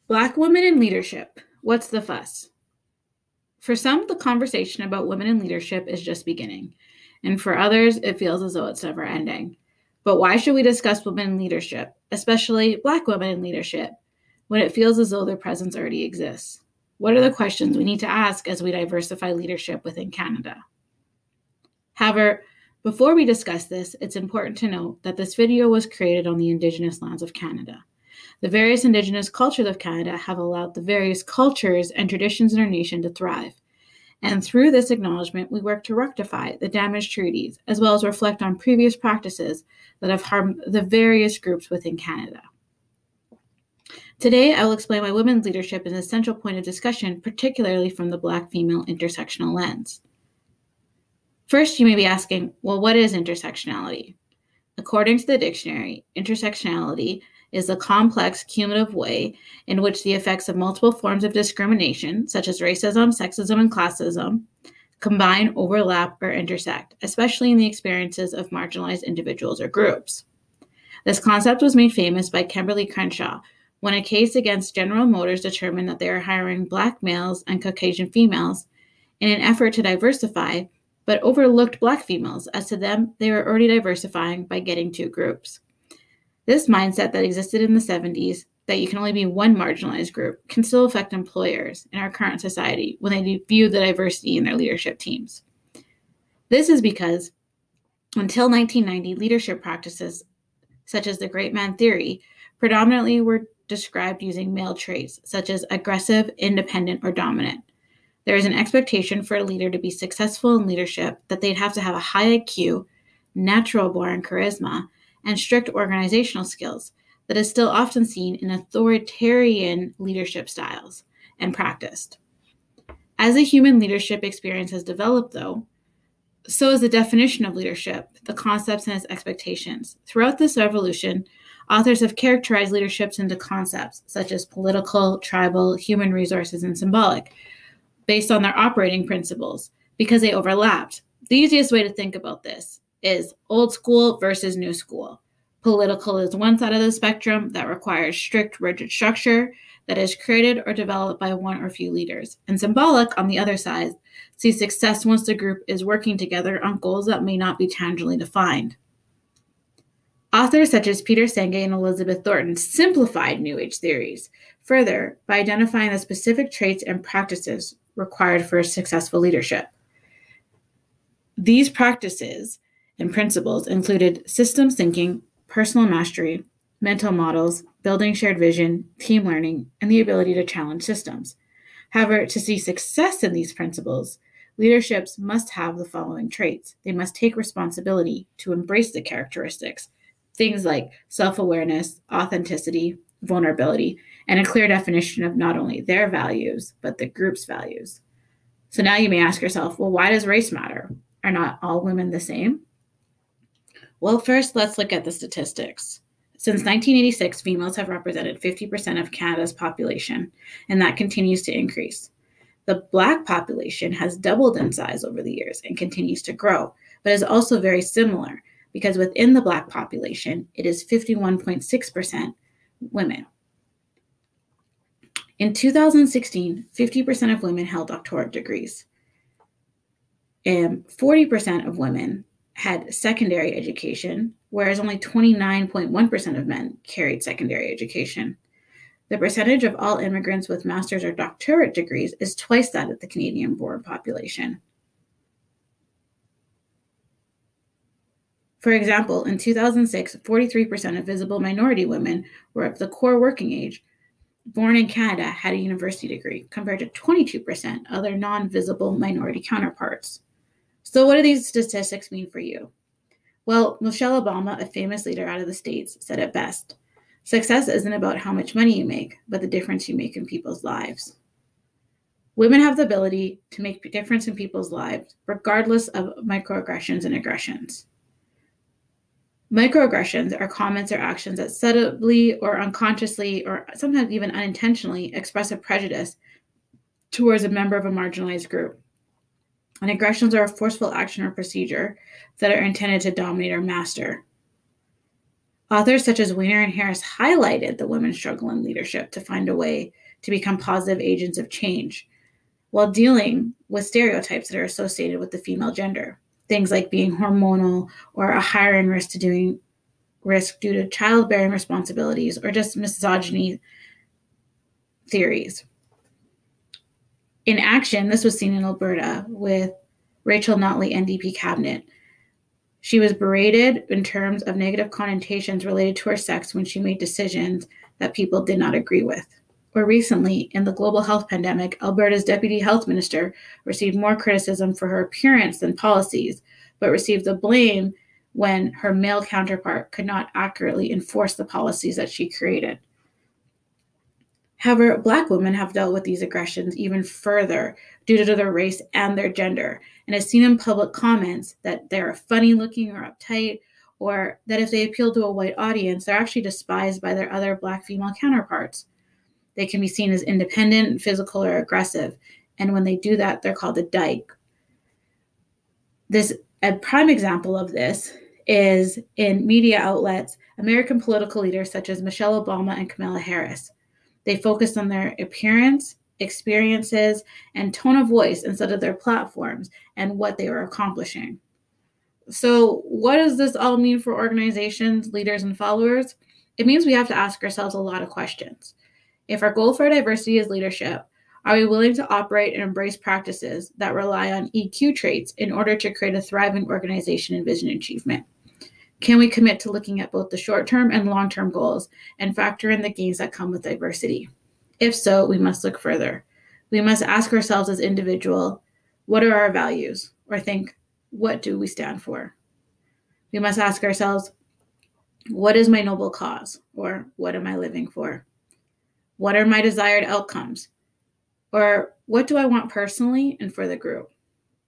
Black women in leadership. What's the fuss? For some, the conversation about women in leadership is just beginning, and for others, it feels as though it's never ending. But why should we discuss women in leadership, especially Black women in leadership, when it feels as though their presence already exists? What are the questions we need to ask as we diversify leadership within Canada? However, before we discuss this, it's important to note that this video was created on the Indigenous lands of Canada. The various Indigenous cultures of Canada have allowed the various cultures and traditions in our nation to thrive. And through this acknowledgement, we work to rectify the damaged treaties, as well as reflect on previous practices that have harmed the various groups within Canada. Today, I will explain why women's leadership is an essential point of discussion, particularly from the Black female intersectional lens. First, you may be asking, well, what is intersectionality? According to the dictionary, intersectionality is the complex, cumulative way in which the effects of multiple forms of discrimination, such as racism, sexism, and classism, combine, overlap, or intersect, especially in the experiences of marginalized individuals or groups. This concept was made famous by Kimberly Crenshaw when a case against General Motors determined that they were hiring Black males and Caucasian females in an effort to diversify, but overlooked Black females, as to them, they were already diversifying by getting two groups. This mindset that existed in the 70s, that you can only be one marginalized group, can still affect employers in our current society when they view the diversity in their leadership teams. This is because until 1990, leadership practices, such as the great man theory, predominantly were described using male traits, such as aggressive, independent, or dominant. There is an expectation for a leader to be successful in leadership that they'd have to have a high IQ, natural-born charisma, and strict organizational skills that is still often seen in authoritarian leadership styles and practiced. As the human leadership experience has developed, though, so is the definition of leadership, the concepts and its expectations. Throughout this evolution, authors have characterized leaderships into concepts such as political, tribal, human resources, and symbolic, based on their operating principles, because they overlapped. The easiest way to think about this is old school versus new school. Political is one side of the spectrum that requires strict, rigid structure that is created or developed by one or few leaders. And symbolic, on the other side, sees success once the group is working together on goals that may not be tangibly defined. Authors such as Peter Senge and Elizabeth Thornton simplified New Age theories further by identifying the specific traits and practices required for successful leadership. These practices and principles included systems thinking, personal mastery, mental models, building shared vision, team learning, and the ability to challenge systems. However, to see success in these principles, leaderships must have the following traits. They must take responsibility to embrace the characteristics, things like self-awareness, authenticity, vulnerability, and a clear definition of not only their values, but the group's values. So now you may ask yourself, well, why does race matter? Are not all women the same? Well, first, let's look at the statistics. Since 1986, females have represented 50% of Canada's population, and that continues to increase. The Black population has doubled in size over the years and continues to grow, but is also very similar because within the Black population, it is 51.6% women. In 2016, 50% of women held doctorate degrees, and 40% of women had secondary education, whereas only 29.1% of men carried secondary education. The percentage of all immigrants with master's or doctorate degrees is twice that of the Canadian-born population. For example, in 2006, 43% of visible minority women were of the core working age, born in Canada, had a university degree, compared to 22% of their non-visible minority counterparts. So what do these statistics mean for you? Well, Michelle Obama, a famous leader out of the States, said it best. Success isn't about how much money you make, but the difference you make in people's lives. Women have the ability to make a difference in people's lives, regardless of microaggressions and aggressions. Microaggressions are comments or actions that subtly or unconsciously, or sometimes even unintentionally, express a prejudice towards a member of a marginalized group. And aggressions are a forceful action or procedure that are intended to dominate or master. Authors such as Weiner and Harris highlighted the women's struggle in leadership to find a way to become positive agents of change while dealing with stereotypes that are associated with the female gender. Things like being hormonal or a higher risk due to childbearing responsibilities or just misogyny theories. In action, this was seen in Alberta with Rachel Notley, NDP cabinet. She was berated in terms of negative connotations related to her sex when she made decisions that people did not agree with. Or recently, in the global health pandemic, Alberta's deputy health minister received more criticism for her appearance than policies, but received the blame when her male counterpart could not accurately enforce the policies that she created. However, Black women have dealt with these aggressions even further due to their race and their gender, and has seen in public comments that they're funny looking or uptight, or that if they appeal to a white audience, they're actually despised by their other Black female counterparts. They can be seen as independent, physical, or aggressive, and when they do that, they're called a dyke. A prime example of this is in media outlets, American political leaders such as Michelle Obama and Kamala Harris. They focused on their appearance, experiences, and tone of voice instead of their platforms and what they were accomplishing. So what does this all mean for organizations, leaders, and followers? It means we have to ask ourselves a lot of questions. If our goal for diversity is leadership, are we willing to operate and embrace practices that rely on EQ traits in order to create a thriving organization and vision achievement? Can we commit to looking at both the short-term and long-term goals and factor in the gains that come with diversity? If so, we must look further. We must ask ourselves as individuals, what are our values? Or think, what do we stand for? We must ask ourselves, what is my noble cause? Or what am I living for? What are my desired outcomes? Or what do I want personally and for the group?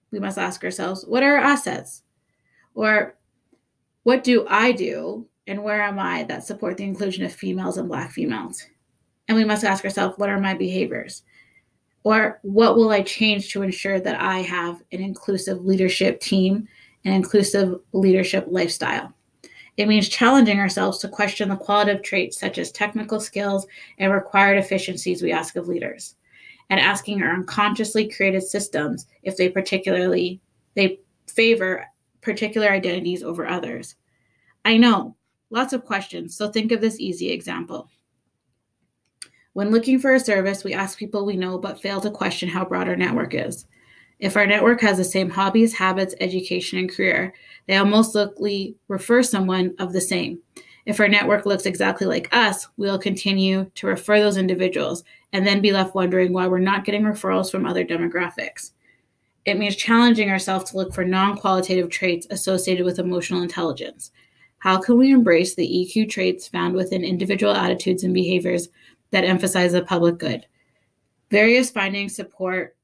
We must ask ourselves, what are our assets? Or what do I do and where am I that support the inclusion of females and Black females? And we must ask ourselves, what are my behaviors? Or what will I change to ensure that I have an inclusive leadership team and inclusive leadership lifestyle? It means challenging ourselves to question the qualitative traits such as technical skills and required efficiencies we ask of leaders, and asking our unconsciously created systems if they favor particular identities over others. I know, lots of questions, so think of this easy example. When looking for a service, we ask people we know but fail to question how broad our network is. If our network has the same hobbies, habits, education, and career, they will most likely refer someone of the same. If our network looks exactly like us, we'll continue to refer those individuals and then be left wondering why we're not getting referrals from other demographics. It means challenging ourselves to look for non-qualitative traits associated with emotional intelligence. How can we embrace the EQ traits found within individual attitudes and behaviors that emphasize the public good? Various findings support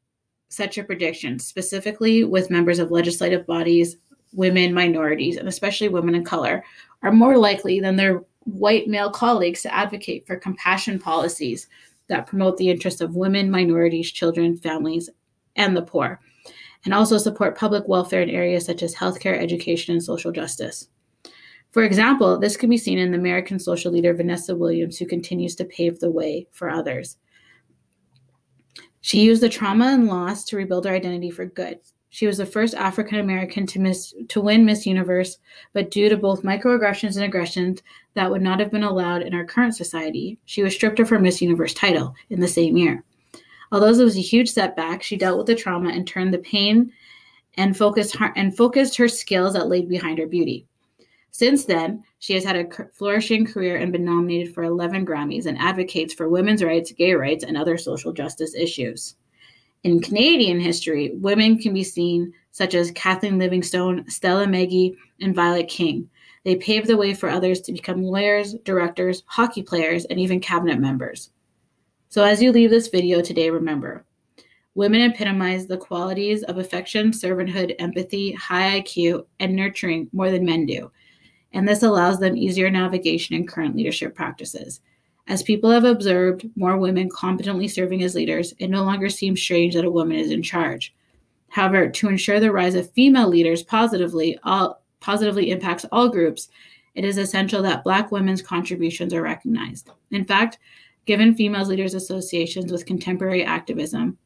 such a prediction, specifically with members of legislative bodies, women, minorities, and especially women of color, are more likely than their white male colleagues to advocate for compassion policies that promote the interests of women, minorities, children, families, and the poor, and also support public welfare in areas such as healthcare, education, and social justice. For example, this can be seen in the American social leader Vanessa Williams, who continues to pave the way for others. She used the trauma and loss to rebuild her identity for good. She was the first African American to win Miss Universe, but due to both microaggressions and aggressions that would not have been allowed in our current society, she was stripped of her Miss Universe title in the same year. Although this was a huge setback, she dealt with the trauma and turned the pain and focused her skills that laid behind her beauty. Since then, she has had a flourishing career and been nominated for 11 Grammys and advocates for women's rights, gay rights, and other social justice issues. In Canadian history, women can be seen such as Kathleen Livingstone, Stella Meggie, and Violet King. They paved the way for others to become lawyers, directors, hockey players, and even cabinet members. So as you leave this video today, remember, women epitomize the qualities of affection, servanthood, empathy, high IQ, and nurturing more than men do. And this allows them easier navigation in current leadership practices. As people have observed more women competently serving as leaders, it no longer seems strange that a woman is in charge. However, to ensure the rise of female leaders positively impacts all groups, it is essential that Black women's contributions are recognized. In fact, given Female Leaders Associations with contemporary activism,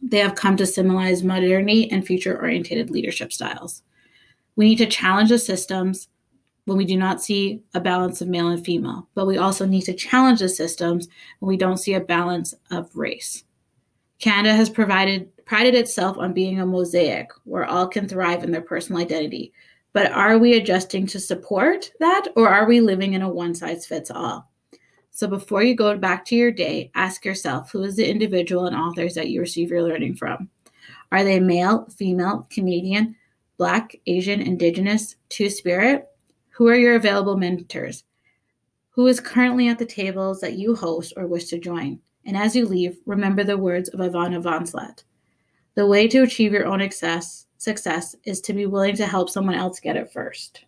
they have come to symbolize modernity and future-oriented leadership styles. We need to challenge the systems when we do not see a balance of male and female, but we also need to challenge the systems when we don't see a balance of race. Canada has prided itself on being a mosaic where all can thrive in their personal identity. But are we adjusting to support that, or are we living in a one-size-fits-all? So before you go back to your day, ask yourself, who is the individual and authors that you receive your learning from? Are they male, female, Canadian, Black, Asian, Indigenous, Two-Spirit? Who are your available mentors? Who is currently at the tables that you host or wish to join? And as you leave, remember the words of Ivana Vanslet. The way to achieve your own success is to be willing to help someone else get it first.